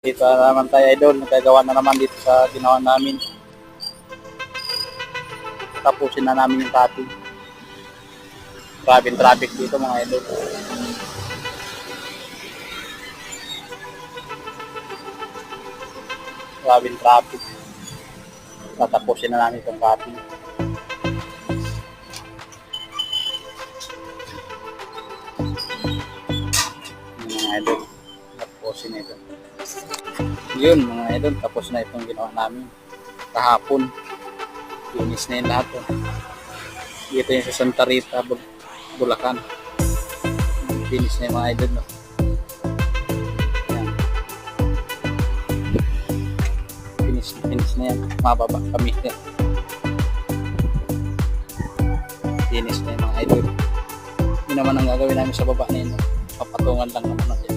Dito na naman tayo, idol. Nagagawa na naman dito sa ginawa namin. Tapusin na namin yung cutting. Grabing traffic dito mga idol. Grabing traffic. Tatapusin na namin itong cutting. Mga idol. Tapusin na ito. Yun mga idol, tapos na itong ginawa namin kahapon. Linis na yung lahat. Dito yung sa Santa Rita, Bulacan. Linis na yung mga idol. Yan. Finish na yan. Mababa kami. Linis na yung mga idol. Yun naman ang gagawin namin sa baba na yun. Papatungan lang naman natin.